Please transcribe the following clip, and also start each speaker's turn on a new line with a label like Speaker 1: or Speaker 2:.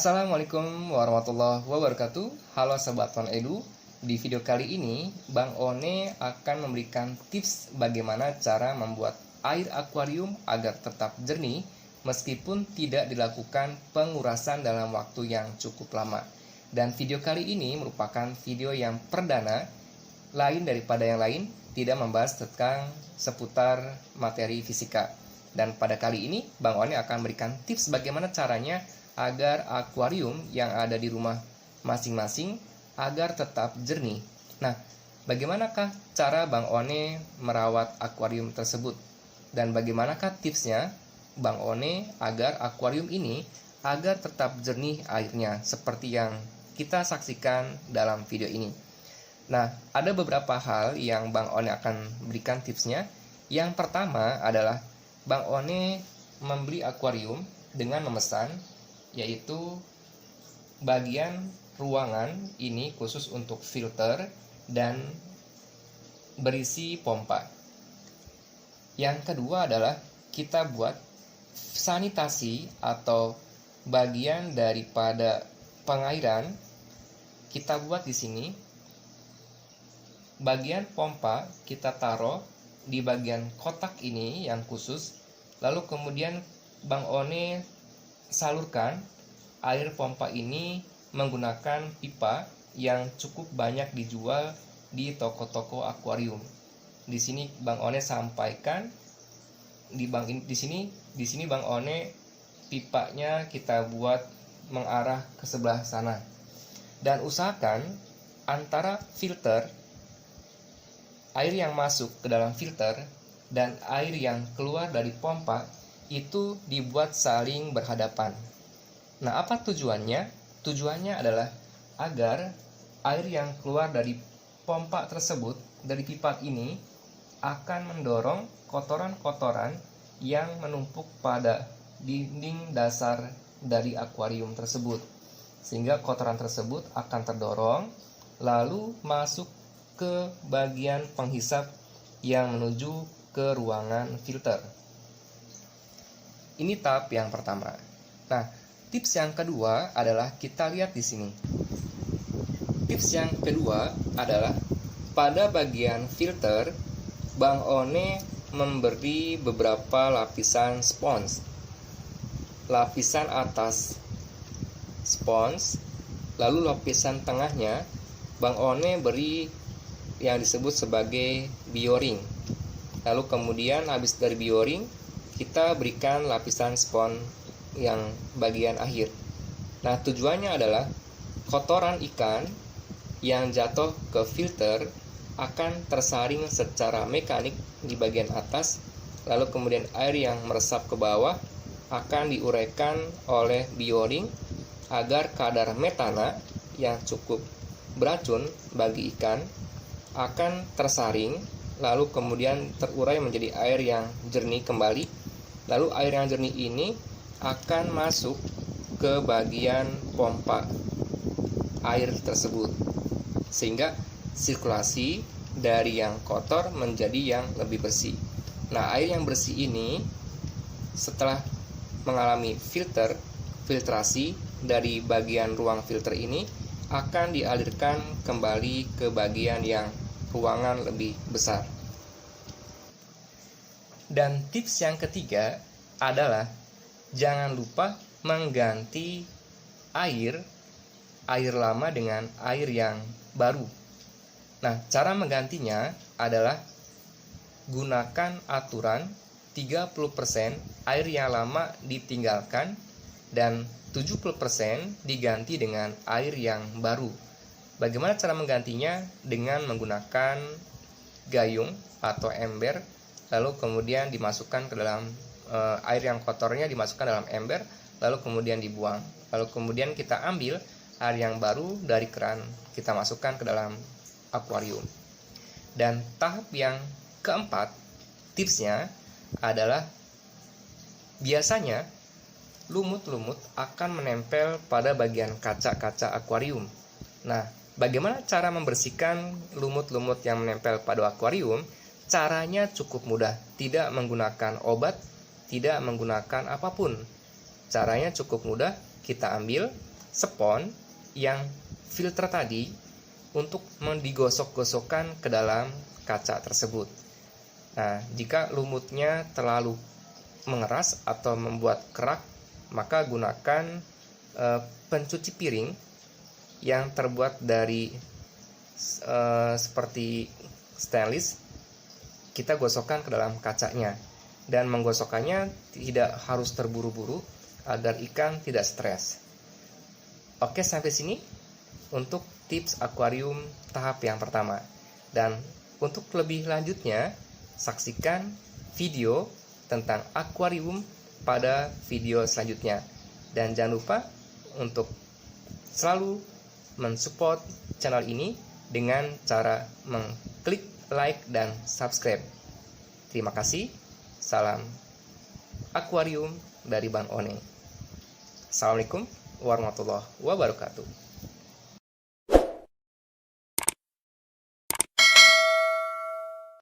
Speaker 1: Assalamualaikum warahmatullahi wabarakatuh. Halo Sobat One Edu. Di video kali ini, Bang One akan memberikan tips bagaimana cara membuat air akuarium agar tetap jernih meskipun tidak dilakukan pengurasan dalam waktu yang cukup lama. Dan video kali ini merupakan video yang perdana, lain daripada yang lain, tidak membahas tentang seputar materi fisika. Dan pada kali ini, Bang One akan memberikan tips bagaimana caranya agar akuarium yang ada di rumah masing-masing agar tetap jernih. Nah, bagaimanakah cara Bang One merawat akuarium tersebut? Dan bagaimanakah tipsnya Bang One agar akuarium ini agar tetap jernih airnya seperti yang kita saksikan dalam video ini. Nah, ada beberapa hal yang Bang One akan berikan tipsnya. Yang pertama adalah Bang One membeli akuarium dengan memesan, yaitu bagian ruangan ini khusus untuk filter dan berisi pompa. Yang kedua adalah kita buat sanitasi atau bagian daripada pengairan kita buat di sini. Bagian pompa kita taruh di bagian kotak ini yang khusus, lalu kemudian Bang One salurkan air pompa ini menggunakan pipa yang cukup banyak dijual di toko-toko akuarium. Di sini Bang One sampaikan di sini Bang One pipanya kita buat mengarah ke sebelah sana. Dan usahakan antara filter, air yang masuk ke dalam filter dan air yang keluar dari pompa itu dibuat saling berhadapan. Nah, apa tujuannya? Tujuannya adalah agar air yang keluar dari pompa tersebut, dari pipa ini, akan mendorong kotoran-kotoran yang menumpuk pada dinding dasar dari akuarium tersebut. Sehingga kotoran tersebut akan terdorong, lalu masuk ke bagian penghisap yang menuju ke ruangan filter. Ini tahap yang pertama. Nah, tips yang kedua adalah kita lihat di sini. Tips yang kedua adalah pada bagian filter, Bang One memberi beberapa lapisan spons. Lapisan atas spons, lalu lapisan tengahnya Bang One beri yang disebut sebagai bioring. Lalu kemudian habis dari bioring, kita berikan lapisan spons yang bagian akhir. Nah, tujuannya adalah kotoran ikan yang jatuh ke filter akan tersaring secara mekanik di bagian atas, lalu kemudian air yang meresap ke bawah akan diuraikan oleh bioring agar kadar metana yang cukup beracun bagi ikan akan tersaring, lalu kemudian terurai menjadi air yang jernih kembali. Lalu air yang jernih ini akan masuk ke bagian pompa air tersebut, sehingga sirkulasi dari yang kotor menjadi yang lebih bersih. Nah, air yang bersih ini setelah mengalami filtrasi dari bagian ruang filter ini akan dialirkan kembali ke bagian yang ruangan lebih besar. Dan tips yang ketiga adalah jangan lupa mengganti air lama dengan air yang baru. Nah, cara menggantinya adalah gunakan aturan 30% air yang lama ditinggalkan dan 70% diganti dengan air yang baru. Bagaimana cara menggantinya? Dengan menggunakan gayung atau ember, lalu kemudian dimasukkan ke dalam air yang kotornya dimasukkan dalam ember, lalu kemudian dibuang. Lalu kemudian kita ambil air yang baru dari keran, kita masukkan ke dalam akuarium. Dan tahap yang keempat, tipsnya adalah biasanya lumut-lumut akan menempel pada bagian kaca-kaca akuarium. Nah, bagaimana cara membersihkan lumut-lumut yang menempel pada akuarium? Caranya cukup mudah, tidak menggunakan obat, tidak menggunakan apapun. Caranya cukup mudah, kita ambil spons yang filter tadi untuk digosok-gosokkan ke dalam kaca tersebut. Nah, jika lumutnya terlalu mengeras atau membuat kerak, maka gunakan pencuci piring yang terbuat dari seperti stainless. Kita gosokkan ke dalam kacanya, dan menggosokkannya tidak harus terburu-buru agar ikan tidak stres. Oke, sampai sini untuk tips akuarium tahap yang pertama. Dan untuk lebih lanjutnya, saksikan video tentang akuarium pada video selanjutnya. Dan jangan lupa untuk selalu mensupport channel ini dengan cara mengklik like dan subscribe. Terima kasih. Salam akuarium dari Bang One. Assalamualaikum warahmatullahi wabarakatuh.